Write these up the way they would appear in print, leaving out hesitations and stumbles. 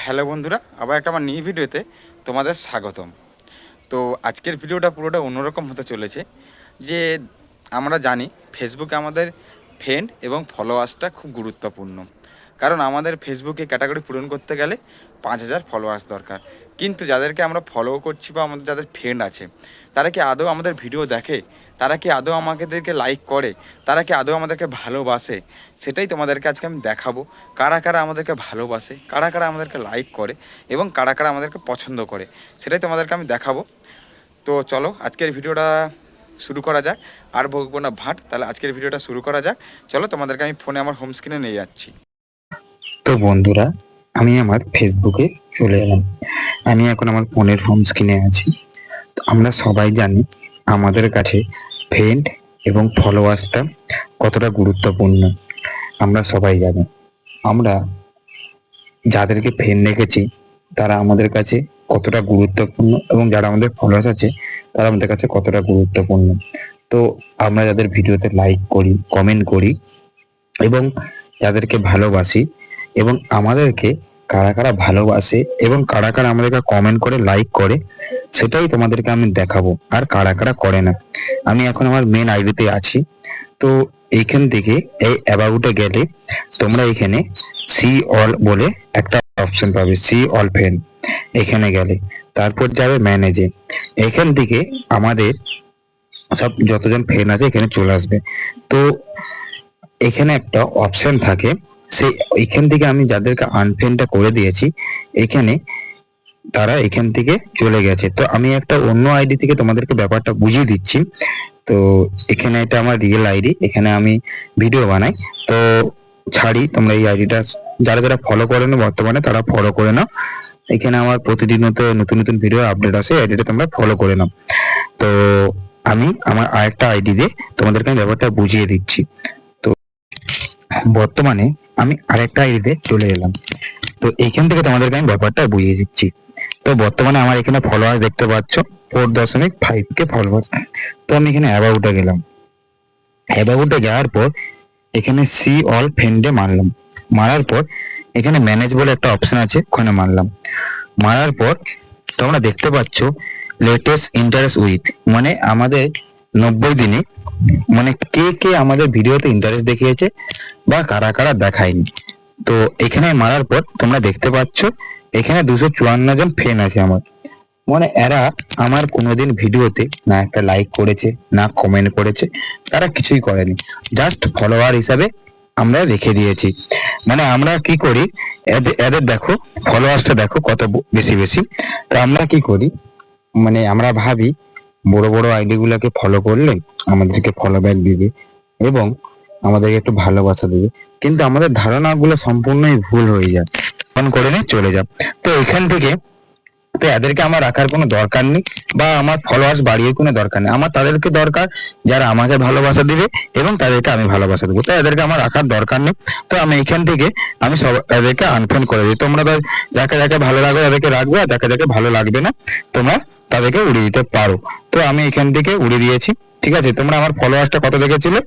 Hello বন্ধুরা, আবার একটা আমার নিউ ভিডিওতে তোমাদের স্বাগতম। তো আজকের ভিডিওটা পুরোটা অন্যরকম হতে চলেছে। যে আমরা জানি ফেসবুকে আমাদের ফ্রেন্ড এবং ফলোয়ার্সটা খুব গুরুত্বপূর্ণ, কারণ আমাদের ফেসবুকে ক্যাটাগরি পূরণ করতে গেলে 5,000 ফলোয়ার্স দরকার। কিন্তু যাদেরকে আমরা ফলো করছি বা আমাদের যাদের ফ্রেন্ড আছে, তারা কি আদৌ আমাদের ভিডিও দেখে? তারা কি আদৌ আমাদেরকে লাইক করে? তারা কি আদৌ আমাদেরকে ভালোবাসে? সেটাই তোমাদেরকে আজকে আমি দেখাবো। কারা কারা আমাদেরকে ভালোবাসে, কারা কারা আমাদেরকে লাইক করে এবং কারা কারা আমাদেরকে পছন্দ করে, সেটাই তোমাদেরকে আমি দেখাবো। তো চলো আজকের ভিডিওটা শুরু করা যাক। আর বকবো না ভাট, তাহলে আজকের ভিডিওটা শুরু করা যাক। চলো তোমাদেরকে আমি ফোনে আমার হোম স্ক্রিনে নিয়ে যাচ্ছি। তো বন্ধুরা, আমি আমার ফেসবুকে চলে এলাম। আমি এখন আমার ফোনের হোম স্ক্রিনে আছি। তো আমরা সবাই জানি আমাদের কাছে ফ্রেন্ড এবং ফলোয়ার্সটা কতটা গুরুত্বপূর্ণ। আমরা সবাই জানি আমরা যাদেরকে ফ্রেন্ড রেখেছি তারা আমাদের কাছে কতটা গুরুত্বপূর্ণ, এবং যারা আমাদের ফলোয়ার্স আছে তারা আমাদের কাছে কতটা গুরুত্বপূর্ণ। তো আমরা যাদের ভিডিওতে লাইক করি, কমেন্ট করি এবং যাদেরকে ভালোবাসি, এবং আমাদেরকে কারা কারা ভালোবাসে এবং কারা কারা আমাদেরকে কমেন্ট করে, লাইক করে, সেটাই তোমাদেরকে আমি দেখাবো। আর কারা কারা করে না। আমি এখন আমার মেন আইডিতে আছি। তো এইখান থেকে এই অ্যাবাউটে গেলে তোমরা এখানে সি অল বলে একটা অপশন পাবে, সি অল ফ্রেন্ড। এখানে গেলে তারপর যাবে ম্যানেজে। এখান থেকে আমাদের সব যতজন ফ্রেন্ড আছে এখানে চলে আসবে। তো এখানে একটা অপশন থাকে, সেই এখান থেকে আমি যাদেরকে আনফ্রেন্ডটা করে দিয়েছি এখানে তারা এখান থেকে চলে গেছে। তো আমি একটা অন্য আইডি থেকে তোমাদেরকে ব্যাপারটা বুঝিয়ে দিচ্ছি। তো এখানে এটা আমার রিয়েল আইডি, এখানে আমি ভিডিও বানাই। তো ছাড়ি, তোমরা এই আইডিটা যারা যারা ফলো করে না বর্তমানে তারা ফলো করে নাও। এখানে আমার প্রতিদিনত নতুন নতুন ভিডিও আপডেট আসে, আইডিটা তোমরা ফলো করে নাও। তো আমি আমার আরেকটা আইডি দিয়ে তোমাদেরকে আমি ব্যাপারটা বুঝিয়ে দিচ্ছি। তো বর্তমানে আমি আরেকটা আইডিতে চলে এলাম। তো এইখান থেকে তোমাদেরকে আমি ব্যাপারটা বুঝিয়ে দিচ্ছি। তো বর্তমানে আমার এখানে ফলোয়ার দেখতে পাচ্ছ 4.5K ফলোয়ার। তো আমি এখানে অ্যাবাউটে গেলাম। অ্যাবাউটে যাওয়ার পর এখানে সি অল ফ্রেন্ডে মারলাম। মারার পর এখানে ম্যানেজ বলে একটা অপশন আছে, ওখানে মারলাম। মারার পর তোমরা দেখতে পাচ্ছ লেটেস্ট ইন্টারেস্ট উইথ, মানে আমাদের 90 দিনে মানে কে কে আমাদের ভিডিওতে ইন্টারেস্ট দেখিয়েছে বা কারা কারা দেখায়নি। তো এখানে মারার পর তোমরা দেখতে পাচ্ছ এখানে 254 জন ফ্রেন্ড আছে আমার। মানে এরা আমার কোনোদিন ভিডিওতে না একটা লাইক করেছে, না কমেন্ট করেছে, তারা কিছুই করেনি, জাস্ট ফলোয়ার হিসাবে আমরা রেখে দিয়েছি। মানে আমরা কি করি, এদের এদের দেখো ফলোয়ার্সটা দেখো কত বেশি বেশি। তো আমরা কি করি, মানে আমরা ভাবি বড় বড় আইডি গুলাকে ফলো করলে আমাদেরকে ফলো ব্যাক দিবে এবং আমাদেরকে একটু ভালোবাসা দেবে, কিন্তু আমাদের ধারণাগুলো সম্পূর্ণই ভুল হয়ে যায়। ফোন করে নিয়ে চলে যাও। তো এখান থেকে তো এদেরকে আমার রাখার কোনো দরকার নেই, বা আমার ফলোয়ার্স বাড়িয়ে কোনো দরকার নেই। আমার তাদেরকে দরকার যারা আমাকে ভালোবাসা দিবে এবং তাদেরকে আমি ভালোবাসা দেবো। তো এদেরকে আমার রাখার দরকার নেই। তো আমি এখান থেকে আমি সব এদেরকে আনফ্রেন্ড করে দিই। তোমরা যাকে যাকে ভালো লাগবে তাদেরকে রাখবে, আর যাকে যাকে ভালো লাগবে না তোমরা তাদেরকে উড়িয়ে দিতে পারো। তো আমি এখান থেকে উড়িয়ে দিয়েছি। ঠিক আছে, তোমরা আমার ফলোয়ার্সটা কত দেখেছিলে,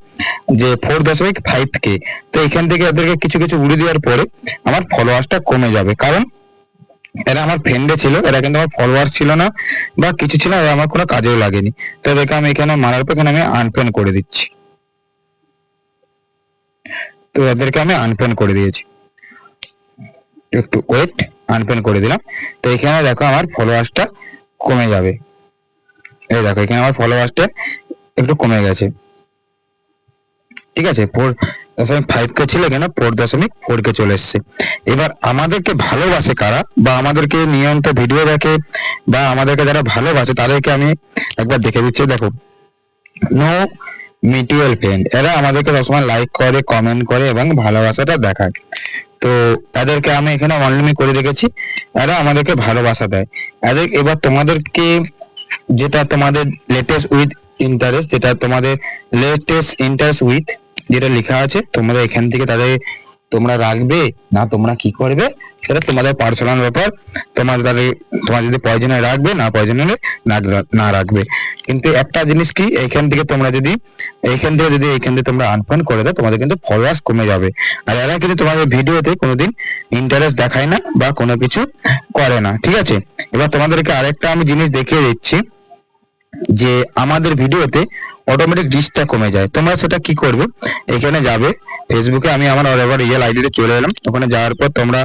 যে 4.5K। তো এখান থেকে এদেরকে কিছু কিছু উড়িয়ে দেওয়ার পরে আমার ফলোয়ার্সটা কমে যাবে, কারণ এরা আমার ফ্রেন্ডে ছিল, এরা কিন্তু আমার ফলোয়ার ছিল না বা কিছু ছিল না, এরা আমার কোনো কাজেও লাগেনি। তো এদেরকে আমি এখানে মারার পর এখানে আমি আনফ্রেন্ড করে দিচ্ছি। তো এদেরকে আমি আনফ্রেন্ড করে দিয়েছি, একটু ওয়েট, আনফ্রেন্ড করে দিলাম। তো এখানে দেখো আমার ফলোয়ার্সটা কমে যাবে। এই দেখো এখানে আমার ফলোয়ার্সটা একটু কমে গেছে। ঠিক আছে, 4.5K ছিল, এখানে 4.4K চলে এসছে। এবার আমাদেরকে ভালোবাসে কারা, বা আমাদেরকে নিয়মিত ভিডিও দেখে বা আমাদেরকে যারা ভালোবাসে তাদেরকে আমি একবার দেখে দিচ্ছি। দেখো, নো মিউচুয়াল ফ্রেন্ড, এরা আমাদেরকে সবসময় লাইক করে, কমেন্ট করে এবং ভালোবাসাটা দেখায়। তো এদেরকে আমি এখানে অনলিমি করে রেখেছি, এরা আমাদেরকে ভালোবাসা দেয়। এবার তোমাদেরকে যেটা তোমাদের লেটেস্ট উইথ ইন্টারেস্ট, যেটা তোমাদের লেটেস্ট ইন্টারেস্ট উইথ যেটা লেখা আছে, তোমরা এখান থেকে তাদের তোমরা রাখবে না তোমরা কি করবে, সেটা তোমাদের পার্সোনাল ব্যাপার। তোমার যদি প্রয়োজনে রাখবে, না প্রয়োজনে না রাখবে। কিন্তু একটা জিনিস কি, এইখান থেকে তোমরা আনফ্রেন্ড করে দাও, তোমাদের কিন্তু ফলোয়ার্স কমে যাবে। আর এরা কিন্তু তোমাদের ভিডিওতে কোনোদিন ইন্টারেস্ট দেখায় না বা কোনো কিছু করে না, ঠিক আছে। এবার তোমাদেরকে আরেকটা আমি জিনিস দেখিয়ে দিচ্ছি, যে আমাদের ভিডিওতে অটোমেটিক রিচটা কমে যায়। তোমরা সেটা কি করবে, এখানে যাবে ফেসবুকে, আমি আমার রিয়েল আইডিতে চলে এলাম। ওখানে যাওয়ার পর তোমরা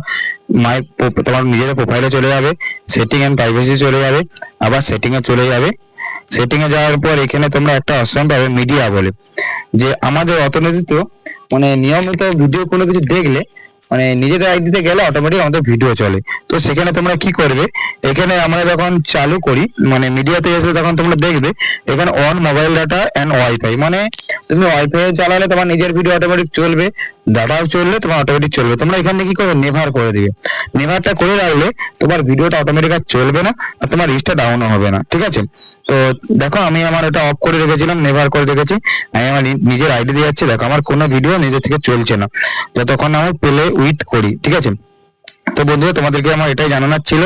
তোমার নিজের প্রোফাইলে চলে যাবে, সেটিং এন্ড প্রাইভেসি চলে যাবে, আবার সেটিং এ চলে যাবে। সেটিং এ যাওয়ার পর এখানে তোমরা একটা অপশন পাবে মিডিয়া বলে, যে আমাদের অর্থনীতিত নিয়মিত ভিডিও কোনো কিছু দেখলে নিজেদের আইডিতে গেলে অটোমেটিক আমাদের ভিডিও চলে। তো সেখানে তোমরা কি করবে, এখানে আমরা যখন চালু করি মিডিয়াতে এসে তখন তোমরা দেখবে এখানে on mobile data and wifi, তুমি ওয়াইফাই চালালে তোমার নিজের ভিডিও অটোমেটিক চলবে, ডাটাও চললে তোমার অটোমেটিক চলবে। তোমরা এখানে কি করবে, নেভার করে দিবে। নেভারটা করে রাখলে তোমার ভিডিওটা অটোমেটিক আর চলবে না, আর তোমার রিচটা ডাউনও হবে না, ঠিক আছে। তো দেখো আমি আমার এটা অফ করে রেখেছিলাম, নেভার করে রেখেছি। আমি আমার নিজের আইডি দিয়ে যাচ্ছি, দেখো আমার কোনো ভিডিও নিজের থেকে চলছে না যতক্ষণ আমি প্লে উইথ করি, ঠিক আছে। তো বন্ধুরা তোমাদেরকে আমার এটাই জানানোর ছিল,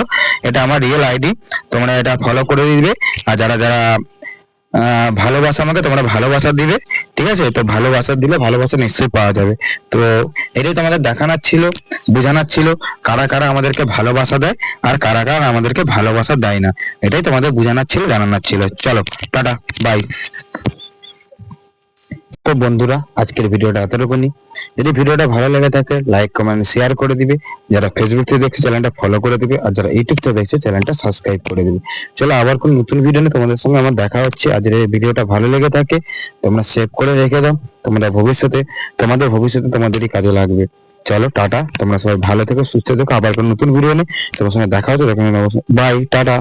এটা আমার রিয়েল আইডি, তোমরা এটা ফলো করে দিবে। আর যারা যারা ভালোবাসা আমাকে, তোমরা ভালোবাসা দিবে, ঠিক আছে। তো ভালোবাসা দিলে ভালোবাসা নিশ্চয়ই পাওয়া যাবে। তো এটাই তোমাদের দেখানোর ছিল, বোঝানোর ছিল, কারা কারা আমাদেরকে ভালোবাসা দেয় আর কারা কারা আমাদেরকে ভালোবাসা দেয় না, এটাই তোমাদের বোঝানোর ছিল, জানানোর ছিল। চলো টাটা, বাই। তো বন্ধুরা আজকের ভিডিওটা এতটুকুনি। যদি ভিডিওটা ভালো লেগে থাকে লাইক কমেন্ট শেয়ার করে দিবে। যারা ফেসবুক থেকে দেখছে চ্যানেলটা ফলো করে দিবে, আর যারা ইউটিউব থেকে দেখছে চ্যানেলটা সাবস্ক্রাইব করে দিবে। চলো আবার কোন নতুন ভিডিও নিয়ে তোমাদের সঙ্গে আমার দেখা হচ্ছে। আর যদি এই ভিডিওটা ভালো লেগে থাকে তোমরা সেভ করে রেখে দাও, তোমাদের ভবিষ্যতে তোমাদেরই কাজে লাগবে। চলো টাটা, তোমরা সবাই ভালো থেকো, সুস্থ থেকো। আবার কোন নতুন ভিডিও নিয়ে তোমার সঙ্গে দেখা হচ্ছে, বাই, টাটা।